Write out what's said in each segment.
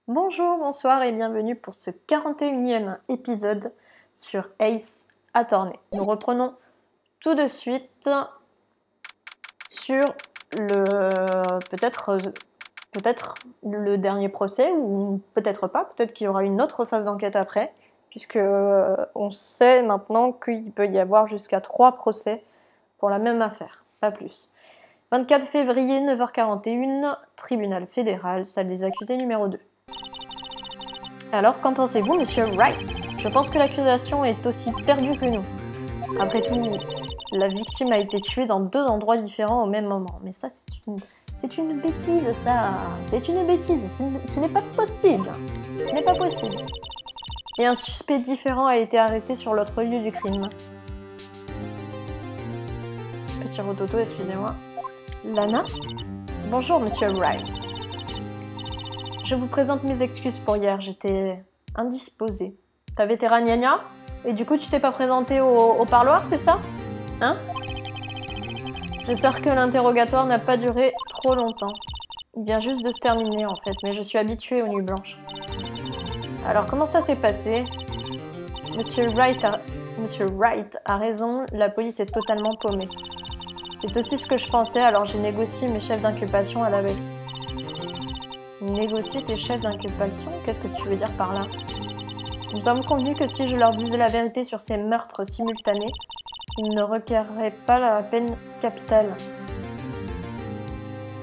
Bonjour, bonsoir et bienvenue pour ce 41e épisode sur Ace Attorney. Nous reprenons tout de suite sur peut-être le dernier procès ou peut-être pas, peut-être qu'il y aura une autre phase d'enquête après, puisque on sait maintenant qu'il peut y avoir jusqu'à 3 procès pour la même affaire, pas plus. 24 février, 9h41, tribunal fédéral, salle des accusés numéro 2. Alors, qu'en pensez-vous, monsieur Wright? Je pense que l'accusation est aussi perdue que nous. Après tout, la victime a été tuée dans 2 endroits différents au même moment. Mais ça, c'est une bêtise, ça. C'est une bêtise. Ce n'est pas possible. Ce n'est pas possible. Et un suspect différent a été arrêté sur l'autre lieu du crime. Petit rototo, excusez-moi. Lana? Bonjour, monsieur Wright. Je vous présente mes excuses pour hier, j'étais indisposée. T'avais tes ragnagnas et du coup tu t'es pas présentée au parloir, c'est ça? Hein? J'espère que l'interrogatoire n'a pas duré trop longtemps. Il vient juste de se terminer en fait, mais je suis habituée aux nuits blanches. Alors comment ça s'est passé? Monsieur Wright a raison, la police est totalement paumée. C'est aussi ce que je pensais, alors j'ai négocié mes chefs d'inculpation à la baisse. Négocier tes chefs d'inculpation? Qu'est-ce que tu veux dire par là? Nous sommes convenus que si je leur disais la vérité sur ces meurtres simultanés, ils ne requerraient pas la peine capitale.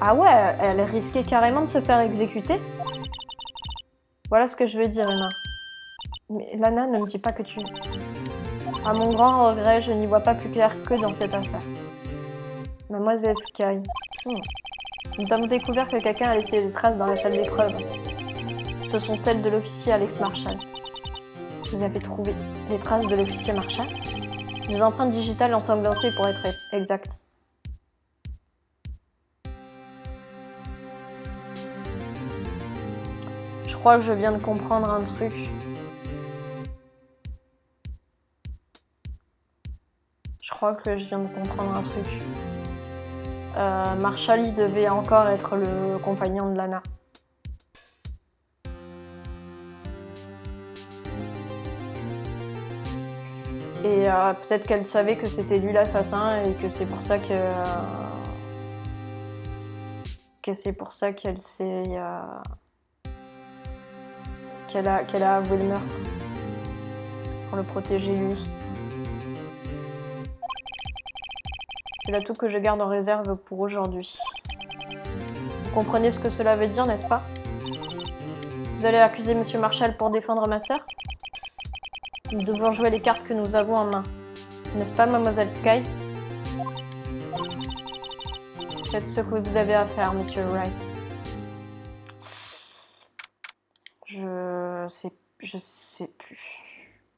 Ah ouais, elle risquait carrément de se faire exécuter? Voilà ce que je veux dire, Emma. Mais Lana, ne me dis pas que tu... À mon grand regret, je n'y vois pas plus clair que dans cette affaire. Mademoiselle Sky. Nous avons découvert que quelqu'un a laissé des traces dans la salle d'épreuve. Ce sont celles de l'officier Alex Marshall. Vous avez trouvé les traces de l'officier Marshall? Des empreintes digitales ensanglantées pour être exact. Je crois que je viens de comprendre un truc. Marshall, il devait encore être le compagnon de Lana. Et peut-être qu'elle savait que c'était lui l'assassin et que c'est pour ça qu'elle s'est... qu'elle a avoué le meurtre. Pour le protéger lui. C'est l'atout que je garde en réserve pour aujourd'hui. Vous comprenez ce que cela veut dire, n'est-ce pas? Vous allez accuser Monsieur Marshall pour défendre ma sœur? Nous devons jouer les cartes que nous avons en main. N'est-ce pas, Mademoiselle Sky? Faites ce que vous avez à faire, Monsieur Wright. Je sais plus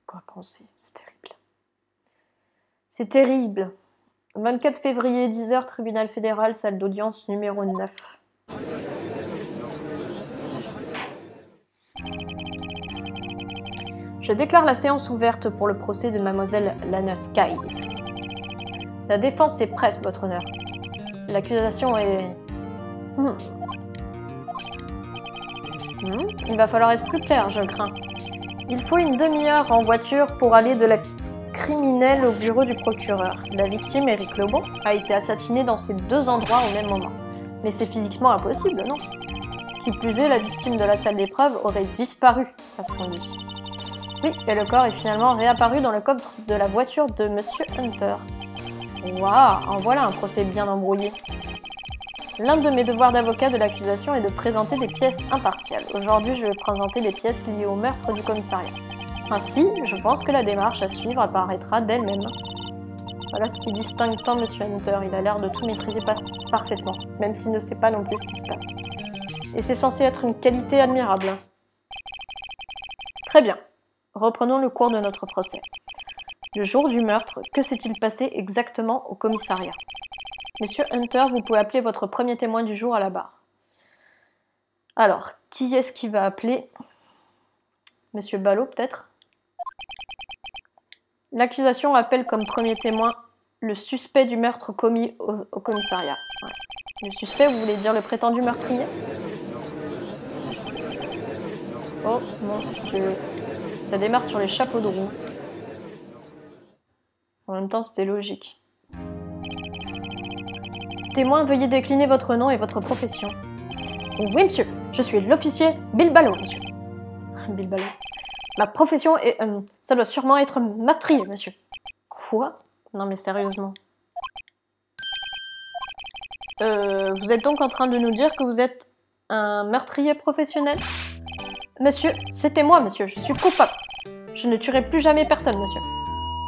quoi penser. C'est terrible. C'est terrible. 24 février, 10h, tribunal fédéral, salle d'audience numéro 9. Je déclare la séance ouverte pour le procès de Mademoiselle Lana Sky. La défense est prête, votre honneur. L'accusation est... Il va falloir être plus clair, je crains. Il faut une demi-heure en voiture pour aller de la criminelle au bureau du procureur. La victime, Eric Lebon, a été assassiné dans ces 2 endroits au même moment. Mais c'est physiquement impossible, non? Qui plus est, la victime de la salle d'épreuve aurait disparu, à ce qu'on dit. Oui, et le corps est finalement réapparu dans le coffre de la voiture de Monsieur Hunter. Waouh, en voilà un procès bien embrouillé. L'un de mes devoirs d'avocat de l'accusation est de présenter des pièces impartiales. Aujourd'hui, je vais présenter des pièces liées au meurtre du commissariat. Ainsi, je pense que la démarche à suivre apparaîtra d'elle-même. Voilà ce qui distingue tant Monsieur Hunter. Il a l'air de tout maîtriser parfaitement, même s'il ne sait pas non plus ce qui se passe. Et c'est censé être une qualité admirable. Très bien. Reprenons le cours de notre procès. Le jour du meurtre, que s'est-il passé exactement au commissariat? Monsieur Hunter, vous pouvez appeler votre premier témoin du jour à la barre. Alors, qui est-ce qui va appeler? Monsieur Ballot, peut-être? L'accusation appelle comme premier témoin le suspect du meurtre commis au commissariat. Ouais. Le suspect, vous voulez dire le prétendu meurtrier? Oh mon Dieu. Ça démarre sur les chapeaux de roue. En même temps, c'était logique. Témoin, veuillez décliner votre nom et votre profession. Oui, monsieur. Je suis l'officier Bilbalo, monsieur. Bilbalo. Ma profession est... ça doit sûrement être meurtrier, monsieur. Quoi? Non, mais sérieusement. Vous êtes donc en train de nous dire que vous êtes un meurtrier professionnel? Monsieur, c'était moi, monsieur. Je suis coupable. Je ne tuerai plus jamais personne, monsieur.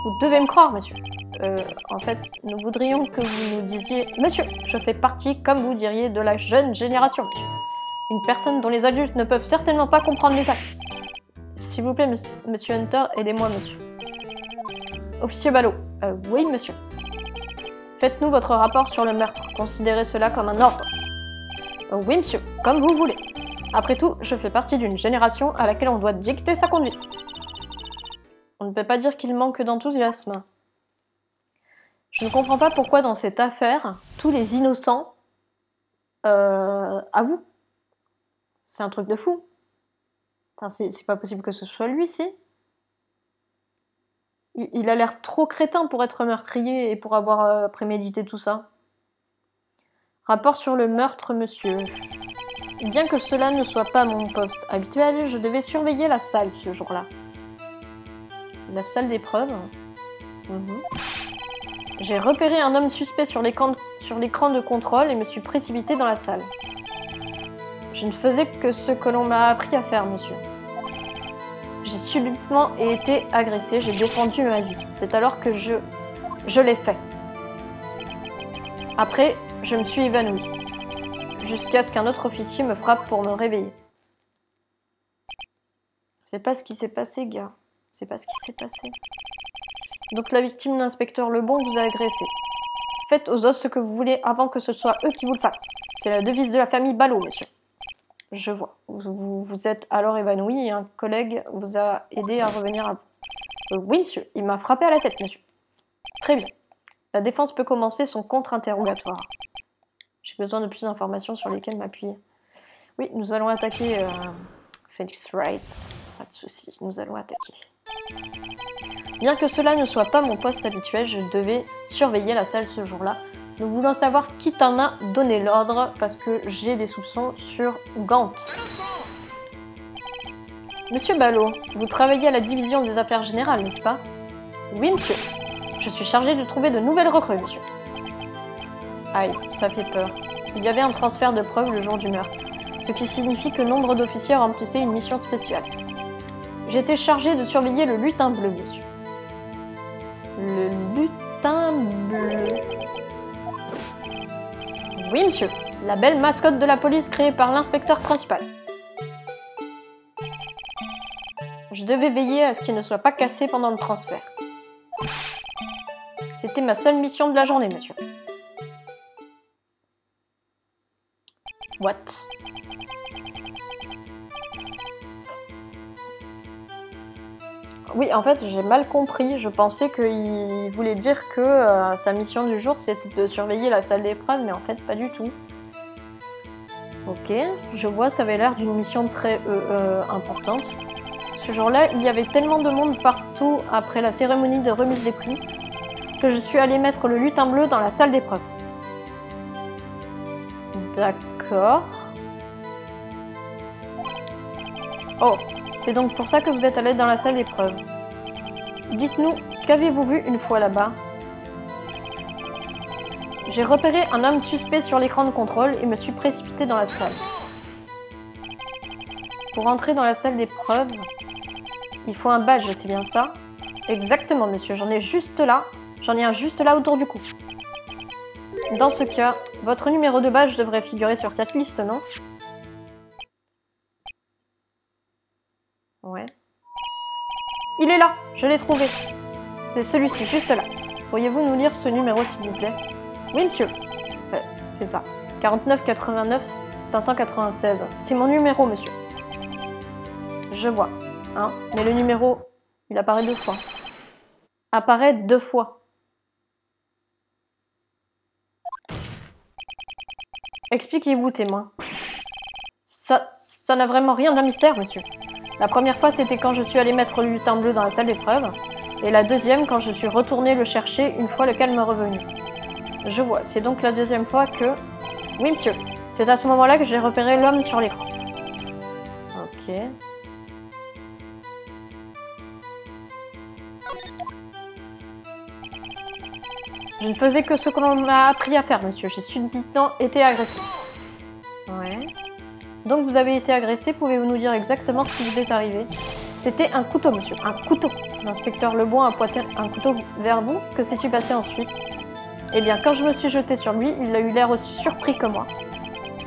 Vous devez me croire, monsieur. En fait, nous voudrions que vous nous disiez... Monsieur, je fais partie, comme vous diriez, de la jeune génération, monsieur. Une personne dont les adultes ne peuvent certainement pas comprendre les actes. S'il vous plaît, monsieur Hunter, aidez-moi, monsieur. Officier Ballot. Oui, monsieur. Faites-nous votre rapport sur le meurtre. Considérez cela comme un ordre. Oui, monsieur, comme vous voulez. Après tout, je fais partie d'une génération à laquelle on doit dicter sa conduite. On ne peut pas dire qu'il manque d'enthousiasme. Je ne comprends pas pourquoi dans cette affaire, tous les innocents avouent. C'est un truc de fou. Enfin, c'est pas possible que ce soit lui, si. Il a l'air trop crétin pour être meurtrier et pour avoir prémédité tout ça. Rapport sur le meurtre, monsieur. Bien que cela ne soit pas mon poste habituel, je devais surveiller la salle ce jour-là. La salle d'épreuve. J'ai repéré un homme suspect sur l'écran de contrôle et me suis précipité dans la salle. Je ne faisais que ce que l'on m'a appris à faire, monsieur. J'ai subitement été agressé, j'ai défendu ma vie. C'est alors que je l'ai fait. Après, je me suis évanoui. Jusqu'à ce qu'un autre officier me frappe pour me réveiller. C'est pas ce qui s'est passé, gars. C'est pas ce qui s'est passé. Donc la victime, l'inspecteur Lebon, vous a agressé. Faites aux os ce que vous voulez avant que ce soit eux qui vous le fassent. C'est la devise de la famille Ballot, monsieur. Je vois. Vous êtes alors évanoui et un collègue vous a aidé à revenir à vous. Oui, monsieur. Il m'a frappé à la tête, monsieur. Très bien. La défense peut commencer son contre-interrogatoire. J'ai besoin de plus d'informations sur lesquelles m'appuyer. Oui, nous allons attaquer Phoenix Wright. Pas de soucis, nous allons attaquer. Bien que cela ne soit pas mon poste habituel, je devais surveiller la salle ce jour-là. Nous voulons savoir qui t'en a donné l'ordre parce que j'ai des soupçons sur Gant. Monsieur Ballot, vous travaillez à la division des affaires générales, n'est-ce pas? Oui, monsieur. Je suis chargé de trouver de nouvelles recrues, monsieur. Aïe, ça fait peur. Il y avait un transfert de preuves le jour du meurtre, ce qui signifie que nombre d'officiers remplissaient une mission spéciale. J'étais chargé de surveiller le lutin bleu, monsieur. Le lutin bleu. Oui, monsieur. La belle mascotte de la police créée par l'inspecteur principal. Je devais veiller à ce qu'il ne soit pas cassé pendant le transfert. C'était ma seule mission de la journée, monsieur. What? Oui, en fait, j'ai mal compris. Je pensais qu'il voulait dire que sa mission du jour, c'était de surveiller la salle d'épreuve, mais en fait, pas du tout. Ok, je vois, ça avait l'air d'une mission très importante. Ce jour-là, il y avait tellement de monde partout après la cérémonie de remise des prix que je suis allée mettre le lutin bleu dans la salle d'épreuve. D'accord. Oh, c'est donc pour ça que vous êtes allé dans la salle d'épreuve. Dites-nous, qu'avez-vous vu une fois là-bas? J'ai repéré un homme suspect sur l'écran de contrôle et me suis précipité dans la salle. Pour entrer dans la salle d'épreuve, il faut un badge, c'est bien ça? Exactement, monsieur, j'en ai juste là. J'en ai un juste là autour du cou. Dans ce cas, votre numéro de badge devrait figurer sur cette liste, non? Ouais. Il est là, je l'ai trouvé. C'est celui-ci, juste là. Pourriez-vous nous lire ce numéro, s'il vous plaît? Oui, monsieur. C'est ça. 49 89 596. C'est mon numéro, monsieur. Je vois. Hein? Mais le numéro, il apparaît 2 fois. Apparaît 2 fois. Expliquez-vous, témoin. Ça n'a vraiment rien d'un mystère, monsieur. La première fois, c'était quand je suis allée mettre le lutin bleu dans la salle d'épreuve. Et la deuxième, quand je suis retournée le chercher une fois le calme revenu. Je vois, c'est donc la deuxième fois que... Oui, monsieur. C'est à ce moment-là que j'ai repéré l'homme sur l'écran. Ok. Je ne faisais que ce que l'on m'a appris à faire, monsieur. J'ai subitement été agressé. Ouais. Donc vous avez été agressé, pouvez-vous nous dire exactement ce qui vous est arrivé? C'était un couteau, monsieur. Un couteau. L'inspecteur Leboin a pointé un couteau vers vous. Que s'est-il passé ensuite? Eh bien, quand je me suis jetée sur lui, il a eu l'air aussi surpris que moi.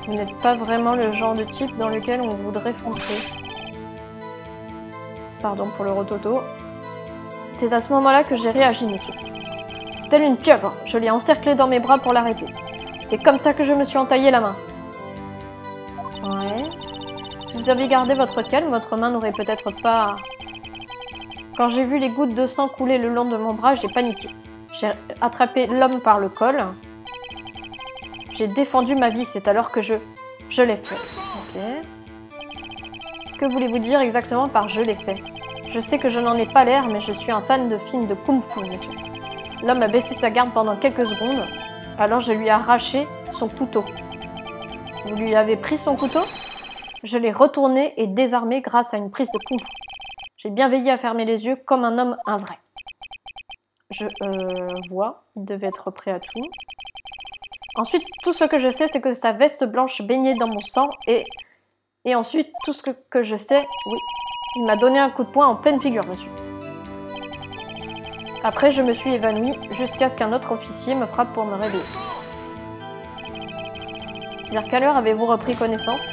Vous n'êtes pas vraiment le genre de type dans lequel on voudrait foncer. Pardon pour le rototo. C'est à ce moment-là que j'ai réagi, monsieur. Telle une pieuvre, je l'ai encerclé dans mes bras pour l'arrêter. C'est comme ça que je me suis entaillé la main. Ouais. Si vous aviez gardé votre calme, votre main n'aurait peut-être pas... Quand j'ai vu les gouttes de sang couler le long de mon bras, j'ai paniqué. J'ai attrapé l'homme par le col. J'ai défendu ma vie, c'est alors que je l'ai fait. Ok. Que voulez-vous dire exactement par je l'ai fait? Je sais que je n'en ai pas l'air, mais je suis un fan de films de kung-fu, monsieur. L'homme a baissé sa garde pendant quelques secondes, alors je lui ai arraché son couteau. Vous lui avez pris son couteau? Je l'ai retourné et désarmé grâce à une prise de kung-fu. J'ai bien veillé à fermer les yeux comme un homme, un vrai. Je vois, il devait être prêt à tout. Ensuite, tout ce que je sais, c'est que sa veste blanche baignait dans mon sang et ensuite, tout ce que je sais, oui, il m'a donné un coup de poing en pleine figure, monsieur. Après, je me suis évanouie jusqu'à ce qu'un autre officier me frappe pour me réveiller. Vers quelle heure avez-vous repris connaissance?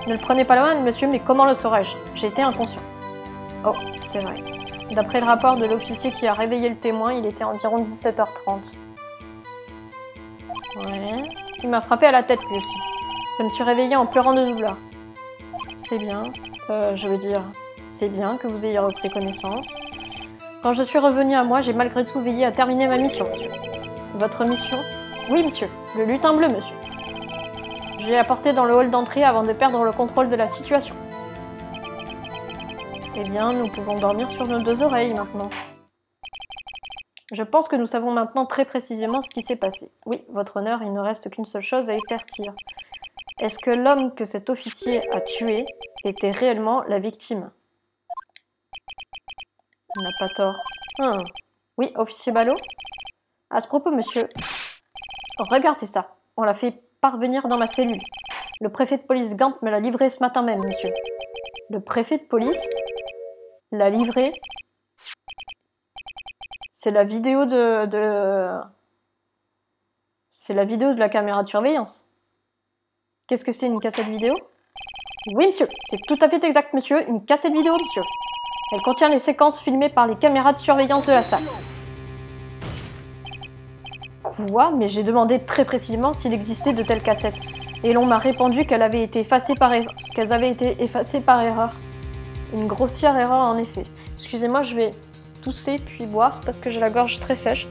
Ne le prenez pas loin, monsieur, mais comment le saurais-je? J'étais inconscient. Oh, c'est vrai. D'après le rapport de l'officier qui a réveillé le témoin, il était environ 17h30. Ouais. Il m'a frappé à la tête, lui aussi. Je me suis réveillée en pleurant de douleur. C'est bien. Je veux dire, c'est bien que vous ayez repris connaissance. Quand je suis revenue à moi, j'ai malgré tout veillé à terminer ma mission, monsieur. Votre mission? Oui, monsieur. Le lutin bleu, monsieur. Je l'ai apporté dans le hall d'entrée avant de perdre le contrôle de la situation. Eh bien, nous pouvons dormir sur nos deux oreilles maintenant. Je pense que nous savons maintenant très précisément ce qui s'est passé. Oui, votre honneur, il ne reste qu'une seule chose à éclaircir. Est-ce que l'homme que cet officier a tué était réellement la victime? Il n'a pas tort. Oui, officier Ballot? À ce propos, monsieur, regardez ça. On l'a fait parvenir dans ma cellule. Le préfet de police Gant me l'a livré ce matin même, monsieur. Le préfet de police l'a livré? C'est la vidéo C'est la vidéo de la caméra de surveillance. Qu'est-ce que c'est, une cassette vidéo? Oui, monsieur. C'est tout à fait exact, monsieur. Une cassette vidéo, monsieur. Elle contient les séquences filmées par les caméras de surveillance de la salle. Quoi? Mais j'ai demandé très précisément s'il existait de telles cassettes. Et l'on m'a répondu qu'elles avaient été effacées par erreur. Une grossière erreur, en effet. Excusez-moi, je vais tousser puis boire parce que j'ai la gorge très sèche.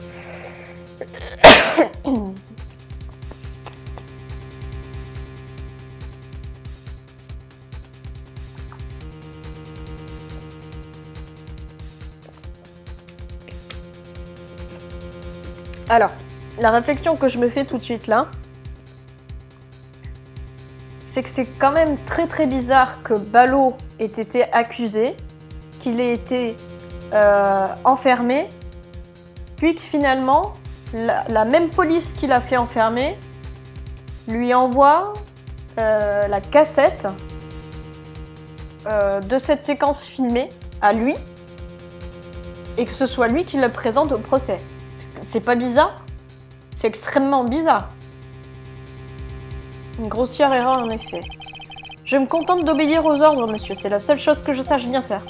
Alors, la réflexion que je me fais tout de suite là, c'est que c'est quand même très très bizarre que Ballot ait été accusé, qu'il ait été enfermé, puis que finalement, la même police qui l'a fait enfermer lui envoie la cassette de cette séquence filmée à lui, et que ce soit lui qui le présente au procès. C'est pas bizarre? C'est extrêmement bizarre. Une grossière erreur en effet. Je me contente d'obéir aux ordres, monsieur. C'est la seule chose que je sache bien faire.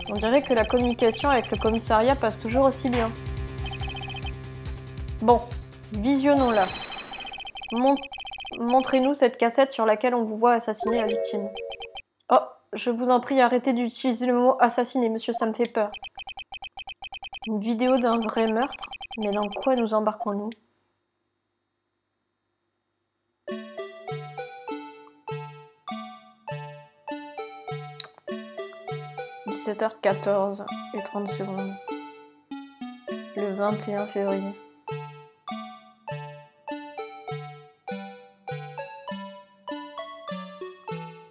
On dirait que la communication avec le commissariat passe toujours aussi bien. Bon, visionnons-la. Montrez-nous cette cassette sur laquelle on vous voit assassiner la victime. Oh, je vous en prie, arrêtez d'utiliser le mot assassiner, monsieur, ça me fait peur. Une vidéo d'un vrai meurtre? Mais dans quoi nous embarquons-nous? 17h14 et 30 secondes. Le 21 février.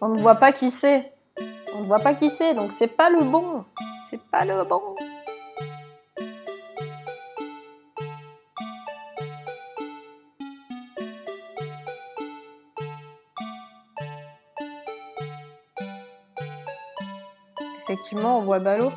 On ne voit pas qui c'est. On ne voit pas qui c'est, donc c'est pas le bon. C'est pas le bon. Effectivement, on voit Ballot.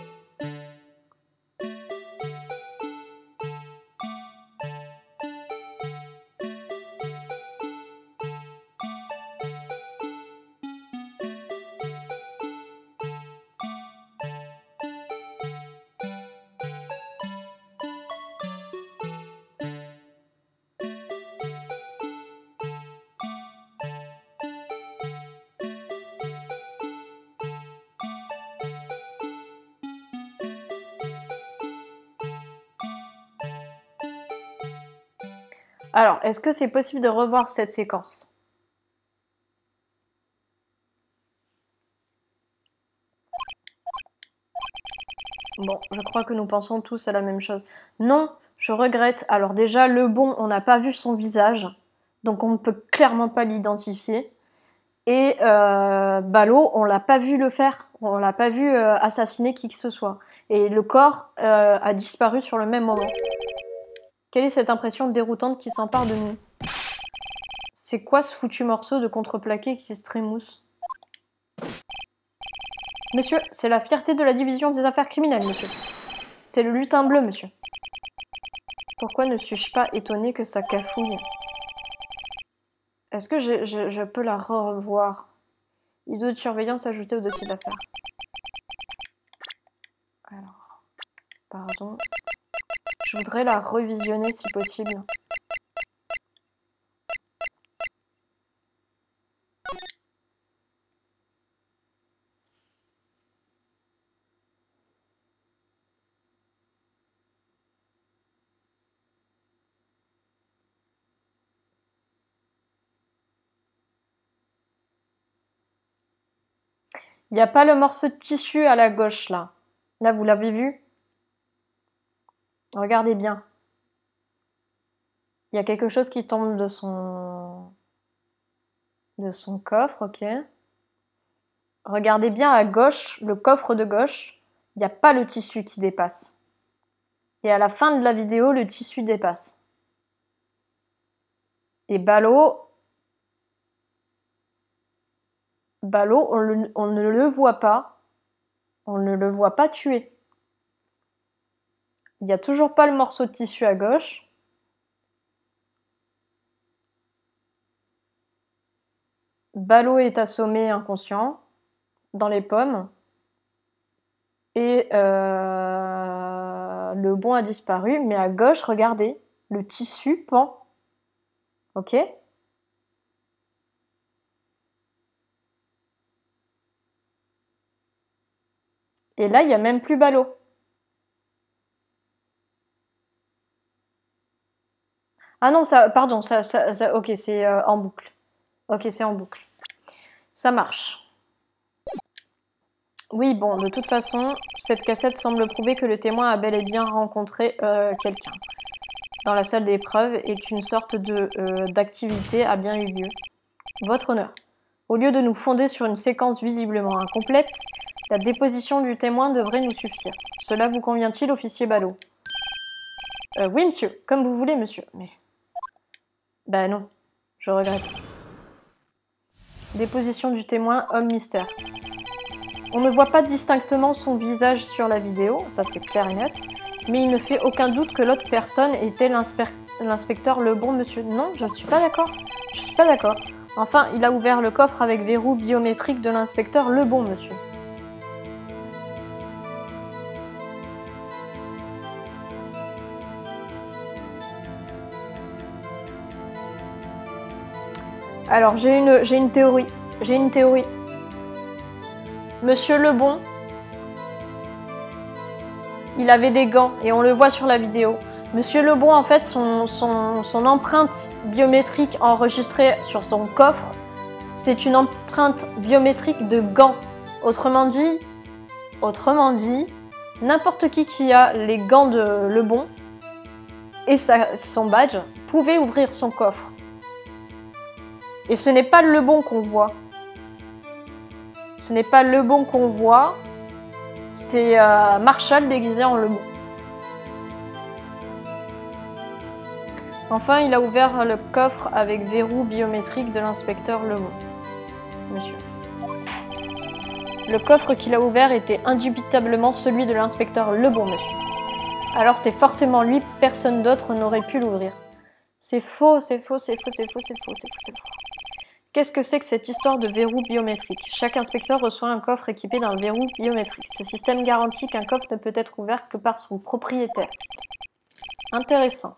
Alors, est-ce que c'est possible de revoir cette séquence? Bon, je crois que nous pensons tous à la même chose. Non, je regrette. Alors déjà, le bon, on n'a pas vu son visage, donc on ne peut clairement pas l'identifier. Et Ballot, on l'a pas vu le faire. On l'a pas vu assassiner qui que ce soit. Et le corps a disparu sur le même moment. Quelle est cette impression déroutante qui s'empare de nous? C'est quoi ce foutu morceau de contreplaqué qui se trémousse? Monsieur, c'est la fierté de la division des affaires criminelles, monsieur. C'est le lutin bleu, monsieur. Pourquoi ne suis-je pas étonné que ça cafouille? Est-ce que je peux la revoir? Ido de surveillance ajouté au dossier d'affaires. Alors, pardon. Je voudrais la revisionner si possible. Il n'y a pas le morceau de tissu à la gauche, là. Là, vous l'avez vu? Regardez bien. Il y a quelque chose qui tombe de son coffre, ok. Regardez bien à gauche, le coffre de gauche, il n'y a pas le tissu qui dépasse. Et à la fin de la vidéo, le tissu dépasse. Et Ballot, on ne le voit pas. On ne le voit pas tuer. Il n'y a toujours pas le morceau de tissu à gauche. Ballot est assommé inconscient dans les pommes. Et le bon a disparu. Mais à gauche, regardez, le tissu pend. Ok ? Et là, il n'y a même plus Ballot. Ah non, ça, pardon, ça ok, c'est en boucle. Ok, c'est en boucle. Ça marche. Oui, bon, de toute façon, cette cassette semble prouver que le témoin a bel et bien rencontré quelqu'un dans la salle d'épreuve et qu'une sorte d'activité a bien eu lieu. Votre honneur. Au lieu de nous fonder sur une séquence visiblement incomplète, la déposition du témoin devrait nous suffire. Cela vous convient-il, officier Ballot? Oui, monsieur. Comme vous voulez, monsieur. Mais... Ben non. Je regrette. Déposition du témoin, homme mystère. On ne voit pas distinctement son visage sur la vidéo, ça c'est clair et net, mais il ne fait aucun doute que l'autre personne était l'inspecteur Lebon, monsieur. Non, je ne suis pas d'accord. Je suis pas d'accord. Enfin, il a ouvert le coffre avec verrou biométrique de l'inspecteur Lebon, monsieur. Alors, j'ai une théorie. J'ai une théorie. Monsieur Lebon, il avait des gants et on le voit sur la vidéo. Monsieur Lebon, en fait, son empreinte biométrique enregistrée sur son coffre, c'est une empreinte biométrique de gants. Autrement dit, Autrement dit, n'importe qui a les gants de Lebon et son badge pouvait ouvrir son coffre. Et ce n'est pas Lebon qu'on voit. Ce n'est pas Lebon qu'on voit, c'est Marshall déguisé en Lebon. Enfin, il a ouvert le coffre avec verrou biométrique de l'inspecteur Lebon. Monsieur. Le coffre qu'il a ouvert était indubitablement celui de l'inspecteur Lebon, monsieur. Alors c'est forcément lui, personne d'autre n'aurait pu l'ouvrir. C'est faux, c'est faux, c'est faux, c'est faux, c'est faux, c'est faux, c'est faux. Qu'est-ce que c'est que cette histoire de verrou biométrique? Chaque inspecteur reçoit un coffre équipé d'un verrou biométrique. Ce système garantit qu'un coffre ne peut être ouvert que par son propriétaire. Intéressant.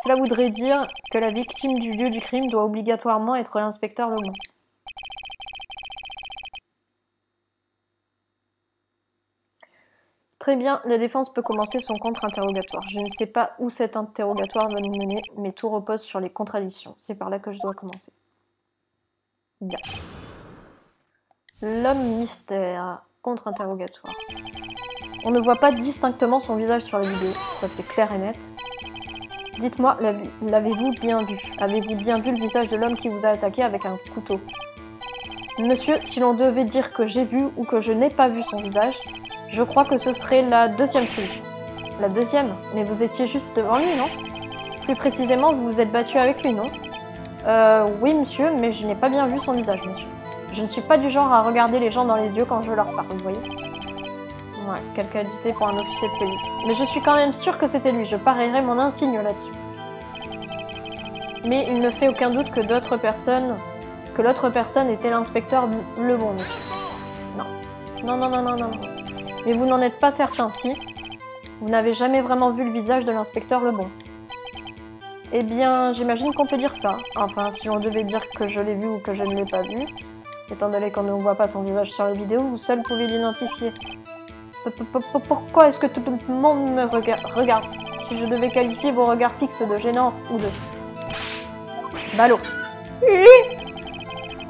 Cela voudrait dire que la victime du lieu du crime doit obligatoirement être l'inspecteur Lebon. Très bien, la défense peut commencer son contre-interrogatoire. Je ne sais pas où cet interrogatoire va nous mener, mais tout repose sur les contradictions. C'est par là que je dois commencer. Bien. L'homme mystère, contre-interrogatoire. On ne voit pas distinctement son visage sur la vidéo, ça c'est clair et net. Dites-moi, l'avez-vous bien vu? Avez-vous bien vu le visage de l'homme qui vous a attaqué avec un couteau? Monsieur, si l'on devait dire que j'ai vu ou que je n'ai pas vu son visage, je crois que ce serait la deuxième solution. La deuxième? Mais vous étiez juste devant lui, non? Plus précisément, vous vous êtes battu avec lui, non? Oui, monsieur, mais je n'ai pas bien vu son visage, monsieur. Je ne suis pas du genre à regarder les gens dans les yeux quand je leur parle, vous voyez? Ouais, quelle qualité pour un officier de police. Mais je suis quand même sûre que c'était lui, je parierais mon insigne là-dessus. Mais il ne fait aucun doute que l'autre personne était l'inspecteur Lebon, monsieur. Non. Non, non, non, non, non. Mais vous n'en êtes pas certain, si? Vous n'avez jamais vraiment vu le visage de l'inspecteur Lebon. Eh bien, j'imagine qu'on peut dire ça. Enfin, si on devait dire que je l'ai vu ou que je ne l'ai pas vu, étant donné qu'on ne voit pas son visage sur la vidéo, vous seul pouvez l'identifier. Pourquoi est-ce que tout le monde me regarde? Si je devais qualifier vos regards fixes de gênants ou de... ballot.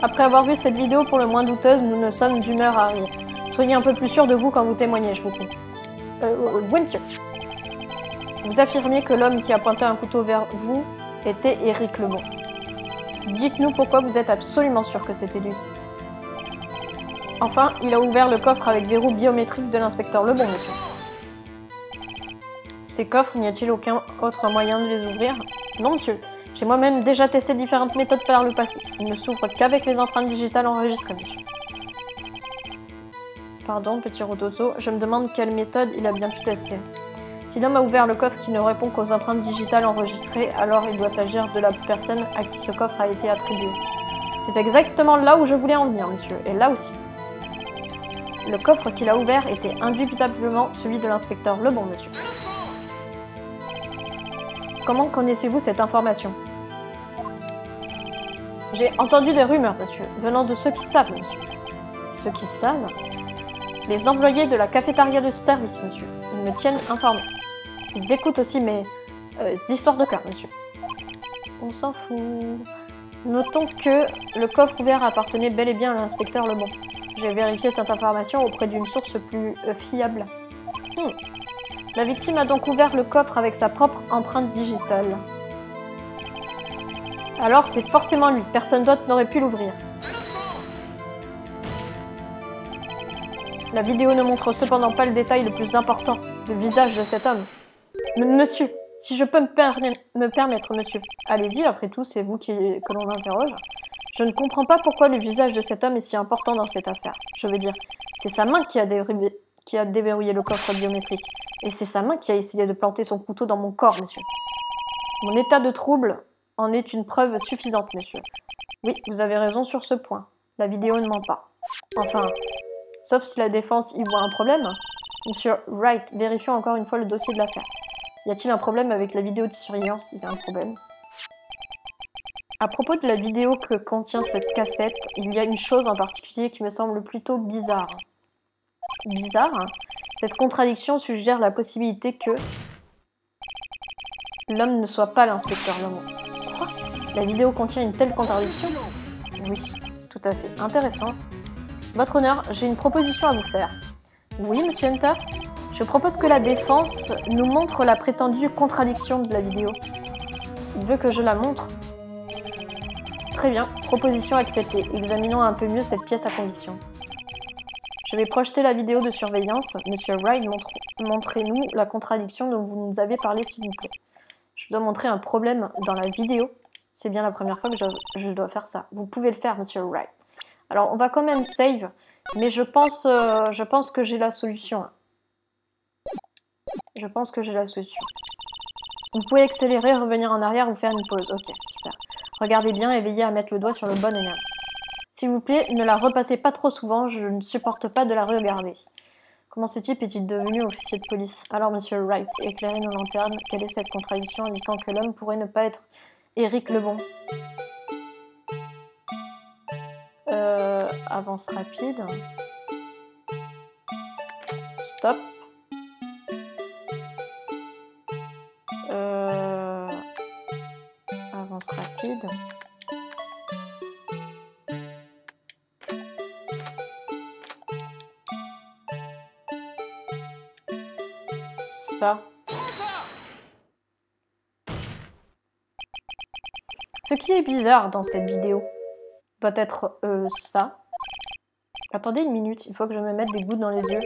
Après avoir vu cette vidéo pour le moins douteuse, nous ne sommes d'humeur à rire. Soyez un peu plus sûr de vous quand vous témoignez, je vous prie. Oui, monsieur. Vous affirmiez que l'homme qui a pointé un couteau vers vous était Éric Lebon. Dites-nous pourquoi vous êtes absolument sûr que c'était lui. Enfin, il a ouvert le coffre avec verrou biométrique de l'inspecteur Lebon, monsieur. Ces coffres, n'y a-t-il aucun autre moyen de les ouvrir? Non, monsieur. J'ai moi-même déjà testé différentes méthodes par le passé. Il ne s'ouvre qu'avec les empreintes digitales enregistrées, monsieur. Pardon, petit rototo, je me demande quelle méthode il a bien pu tester. Si l'homme a ouvert le coffre qui ne répond qu'aux empreintes digitales enregistrées, alors il doit s'agir de la personne à qui ce coffre a été attribué. C'est exactement là où je voulais en venir, monsieur, et là aussi. Le coffre qu'il a ouvert était indubitablement celui de l'inspecteur Lebon, monsieur. Comment connaissez-vous cette information? J'ai entendu des rumeurs, monsieur, venant de ceux qui savent, monsieur. Ceux qui savent? Les employés de la cafétéria de service, monsieur. Ils me tiennent informé. Ils écoutent aussi mes histoires de cœur, monsieur. On s'en fout. Notons que le coffre ouvert appartenait bel et bien à l'inspecteur Lebon. J'ai vérifié cette information auprès d'une source plus fiable. La victime a donc ouvert le coffre avec sa propre empreinte digitale. Alors c'est forcément lui, personne d'autre n'aurait pu l'ouvrir. La vidéo ne montre cependant pas le détail le plus important, le visage de cet homme. Monsieur, si je peux me permettre, monsieur. Allez-y, après tout, c'est vous que l'on interroge. Je ne comprends pas pourquoi le visage de cet homme est si important dans cette affaire. Je veux dire, c'est sa main qui a déverrouillé le coffre biométrique. Et c'est sa main qui a essayé de planter son couteau dans mon corps, monsieur. Mon état de trouble en est une preuve suffisante, monsieur. Oui, vous avez raison sur ce point. La vidéo ne ment pas. Enfin, sauf si la défense y voit un problème. Monsieur Wright, vérifions encore une fois le dossier de l'affaire. Y a-t-il un problème avec la vidéo de surveillance? Il y a un problème. À propos de la vidéo que contient cette cassette, il y a une chose en particulier qui me semble plutôt bizarre. Bizarre, hein? Cette contradiction suggère la possibilité que l'homme ne soit pas l'inspecteur Lebon. Quoi? La vidéo contient une telle contradiction? Oui, tout à fait. Intéressant. Votre honneur, j'ai une proposition à vous faire. Oui, monsieur Hunter. Je propose que la défense nous montre la prétendue contradiction de la vidéo. Il veut que je la montre. Très bien, proposition acceptée. Examinons un peu mieux cette pièce à conviction. Je vais projeter la vidéo de surveillance. Monsieur Wright, montrez-nous la contradiction dont vous nous avez parlé, s'il vous plaît. Je dois montrer un problème dans la vidéo. C'est bien la première fois que je dois faire ça. Vous pouvez le faire, monsieur Wright. Alors, on va quand même save, mais je pense que j'ai la solution. Je pense que j'ai la solution. Vous pouvez accélérer, revenir en arrière ou faire une pause. Ok, super. Regardez bien et veillez à mettre le doigt sur le bon élément. S'il vous plaît, ne la repassez pas trop souvent, je ne supporte pas de la regarder. Comment ce type est-il devenu officier de police? Alors, monsieur Wright, éclairez nos lanternes. Quelle est cette contradiction indiquant que l'homme pourrait ne pas être Éric Lebon? Avance rapide. Stop. Avance rapide. Ça. Ce qui est bizarre dans cette vidéo doit être ça. Attendez une minute, il faut que je me mette des gouttes dans les yeux.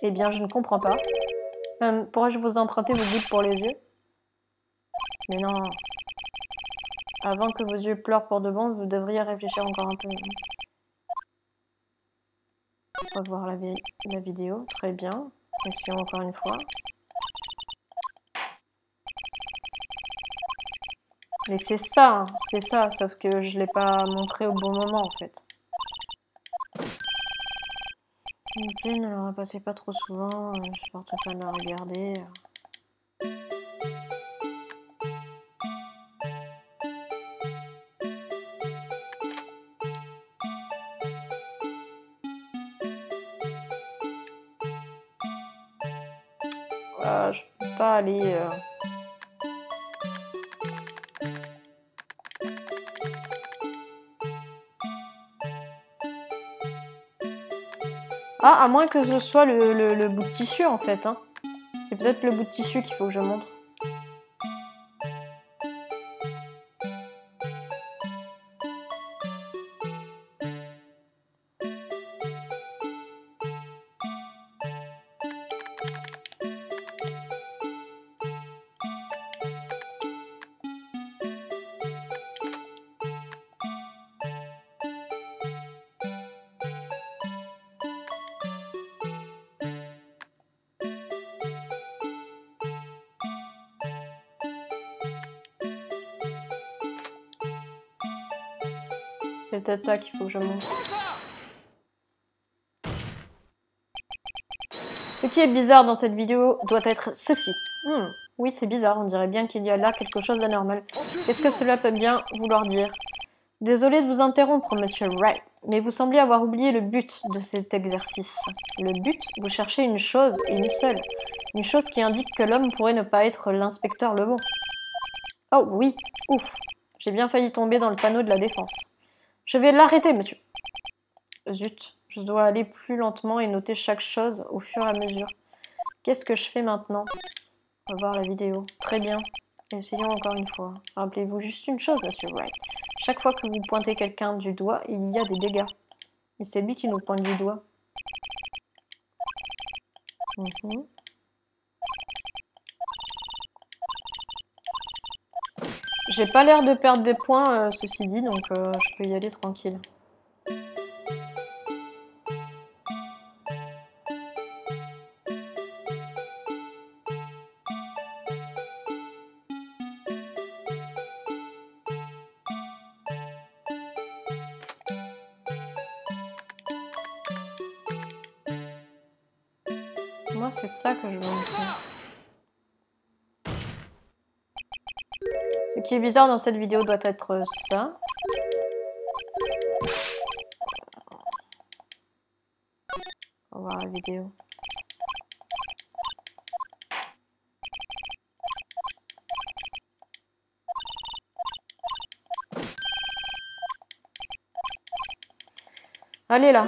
Eh bien, je ne comprends pas. Pourrais-je vous emprunter vos gouttes pour les yeux? Mais non. Avant que vos yeux pleurent pour de bon, vous devriez réfléchir encore un peu. On va voir la vidéo. Très bien. Essayons encore une fois. Mais c'est ça, sauf que je ne l'ai pas montré au bon moment en fait. Ne la repassez pas trop souvent, je porte pas de la regarder. Je peux pas aller... Ah, à moins que ce soit le bout de tissu en fait. Hein. C'est peut-être le bout de tissu qu'il faut que je montre. C'est peut-être ça qu'il faut que je montre. Ce qui est bizarre dans cette vidéo doit être ceci. Oui, c'est bizarre, on dirait bien qu'il y a là quelque chose d'anormal. Qu'est-ce que cela peut bien vouloir dire? Désolé de vous interrompre, monsieur Wright, mais vous semblez avoir oublié le but de cet exercice. Le but, vous cherchez une chose et une seule. Une chose qui indique que l'homme pourrait ne pas être l'inspecteur Lebon. Oh oui, ouf, j'ai bien failli tomber dans le panneau de la défense. Je vais l'arrêter, monsieur. Zut, je dois aller plus lentement et noter chaque chose au fur et à mesure. Qu'est-ce que je fais maintenant? On va voir la vidéo. Très bien. Essayons encore une fois. Rappelez-vous juste une chose, monsieur Wright. Chaque fois que vous pointez quelqu'un du doigt, il y a des dégâts. Mais c'est lui qui nous pointe du doigt. J'ai pas l'air de perdre des points, ceci dit, donc je peux y aller tranquille. Moi, c'est ça que je veux montrer. Ce qui est bizarre dans cette vidéo doit être ça. On va voir la vidéo. Allez là.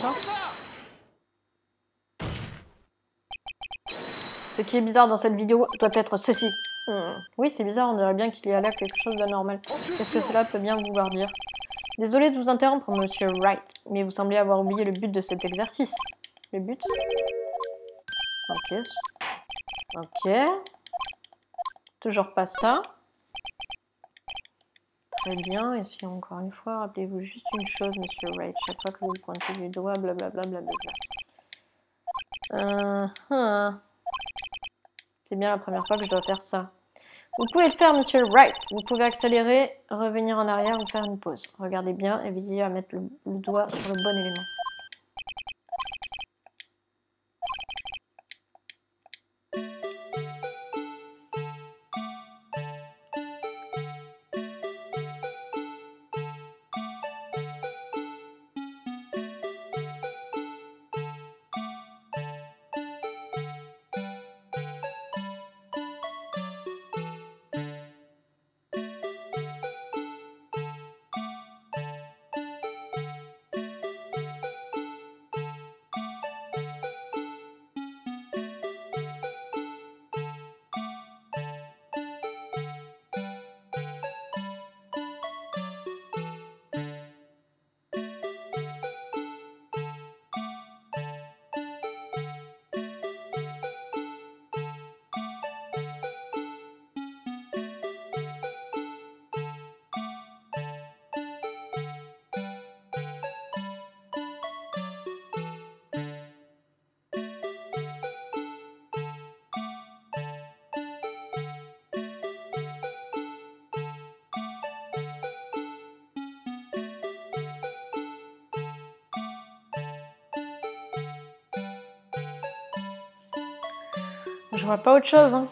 d'accord. Ce qui est bizarre dans cette vidéo doit être ceci. Oui, c'est bizarre, on dirait bien qu'il y a là quelque chose d'anormal. Qu'est-ce que cela peut bien vouloir dire? Désolé de vous interrompre, monsieur Wright, mais vous semblez avoir oublié le but de cet exercice. Le but? Ok. Ok. Toujours pas ça. Très bien, et si encore une fois, rappelez-vous juste une chose, monsieur Wright, chaque fois que vous pointez du doigt, blablabla, blablabla. C'est bien la première fois que je dois faire ça. Vous pouvez le faire, monsieur Wright. Vous pouvez accélérer, revenir en arrière ou faire une pause. Regardez bien et veillez à mettre le doigt sur le bon élément. Je vois pas autre chose, hein.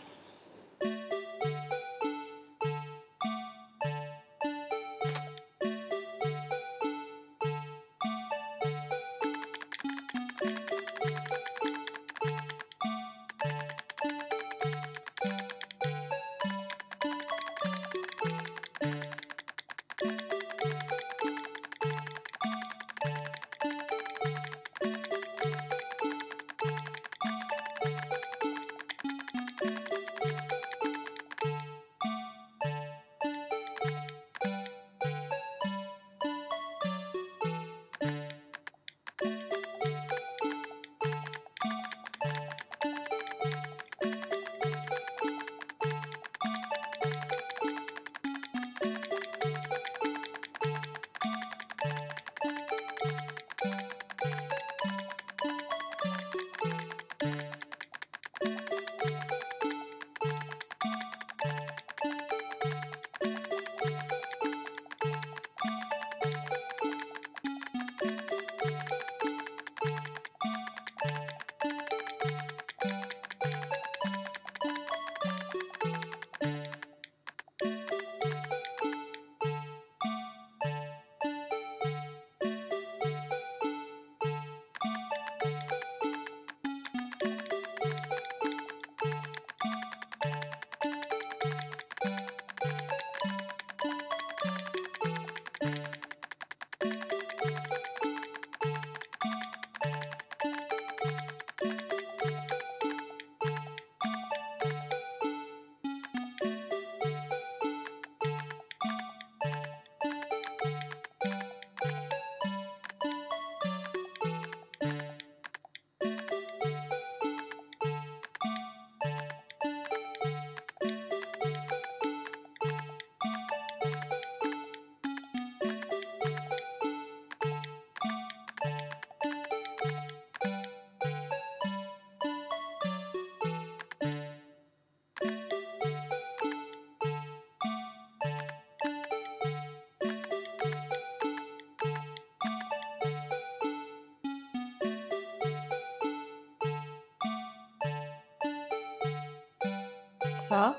Ça.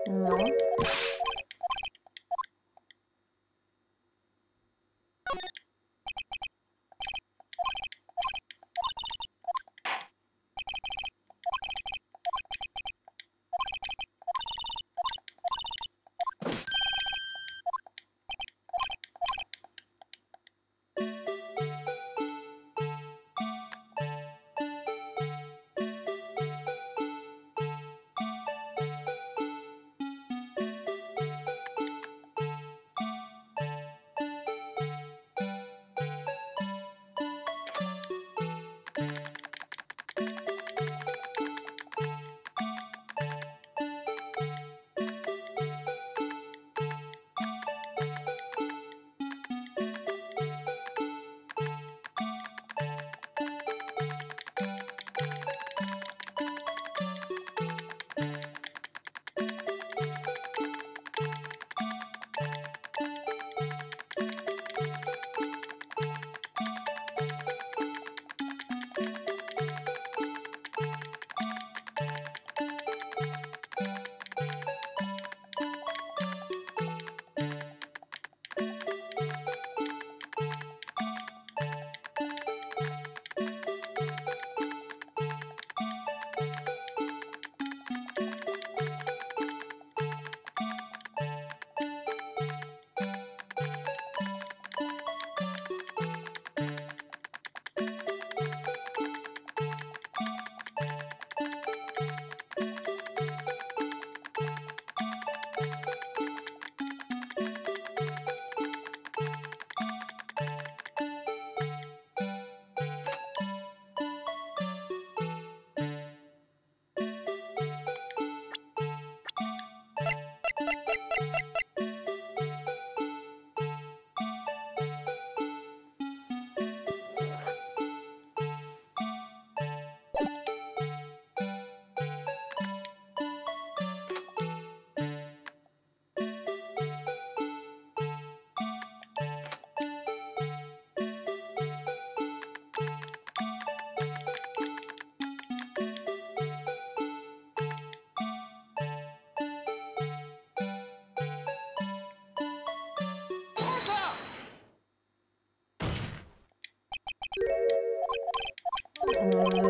Non.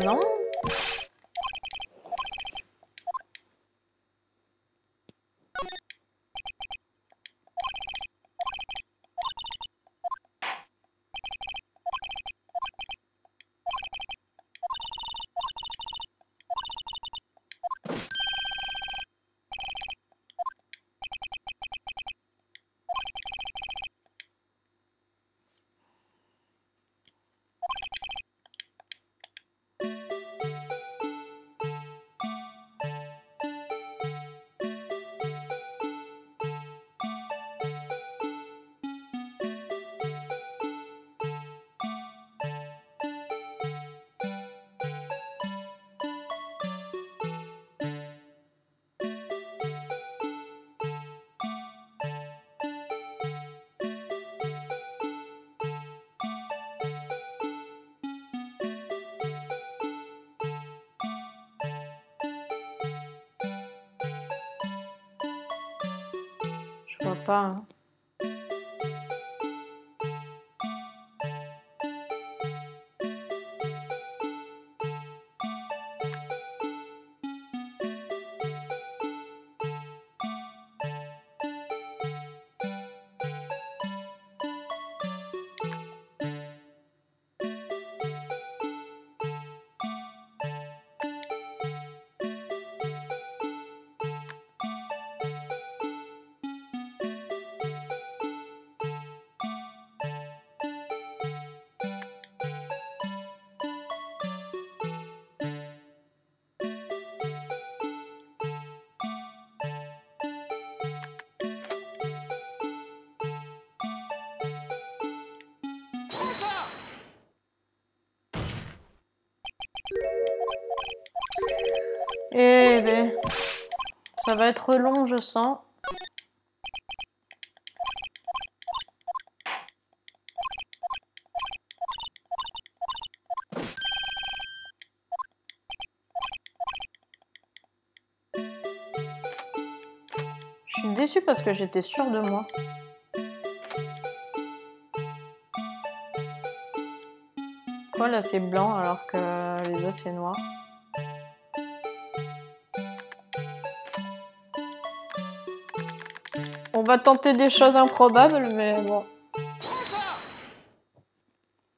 Non. Je vois pas. Hein. Eh ben, ça va être long, je sens. Je suis déçue parce que j'étais sûre de moi. Quoi là c'est blanc alors que les autres c'est noir? On va tenter des choses improbables, mais bon.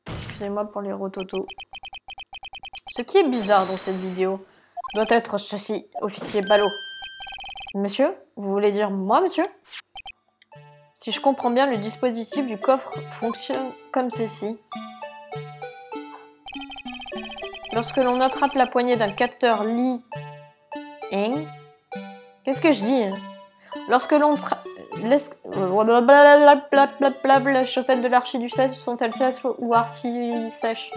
Excusez-moi pour les rototos. Ce qui est bizarre dans cette vidéo doit être ceci, officier Ballot. Monsieur, vous voulez dire moi, monsieur? Si je comprends bien, le dispositif du coffre fonctionne comme ceci. Lorsque l'on attrape la poignée d'un capteur Li... Qu'est-ce que je dis? Lorsque l'on... Les chaussettes de l'archiduchesse sont-elles sèches ou archi-sèches?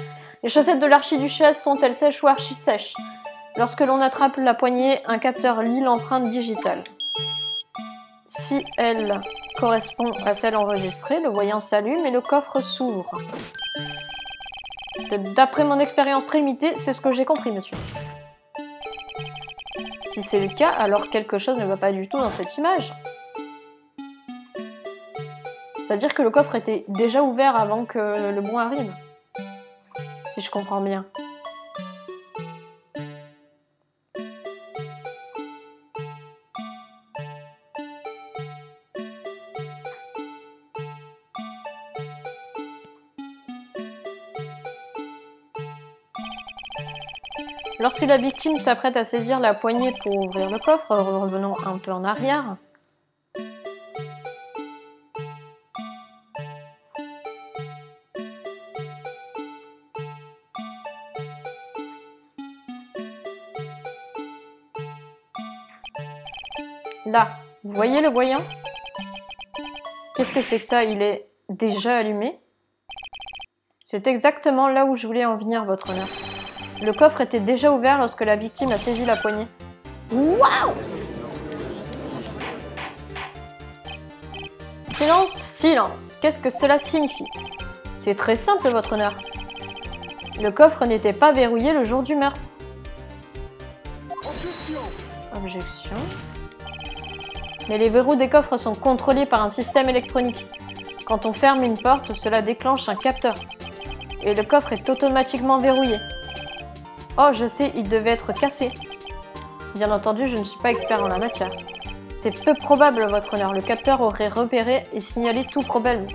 Les chaussettes de l'archiduchesse sont-elles sèches ou archi-sèches? Lorsque l'on attrape la poignée, un capteur lit l'empreinte digitale. Si elle correspond à celle enregistrée, le voyant s'allume et le coffre s'ouvre. D'après mon expérience très limitée, c'est ce que j'ai compris, monsieur. Si c'est le cas, alors quelque chose ne va pas du tout dans cette image. C'est-à-dire que le coffre était déjà ouvert avant que le bon arrive. Si je comprends bien. Lorsque la victime s'apprête à saisir la poignée pour ouvrir le coffre, revenons un peu en arrière. Là, vous voyez le voyant? Qu'est-ce que c'est que ça? Il est déjà allumé? C'est exactement là où je voulais en venir, votre honneur. Le coffre était déjà ouvert lorsque la victime a saisi la poignée. Waouh! Silence, silence. Qu'est-ce que cela signifie? C'est très simple, votre honneur. Le coffre n'était pas verrouillé le jour du meurtre. Objection. Mais les verrous des coffres sont contrôlés par un système électronique. Quand on ferme une porte, cela déclenche un capteur. Et le coffre est automatiquement verrouillé. Oh, je sais, il devait être cassé. Bien entendu, je ne suis pas expert en la matière. C'est peu probable, votre honneur. Le capteur aurait repéré et signalé tout problème.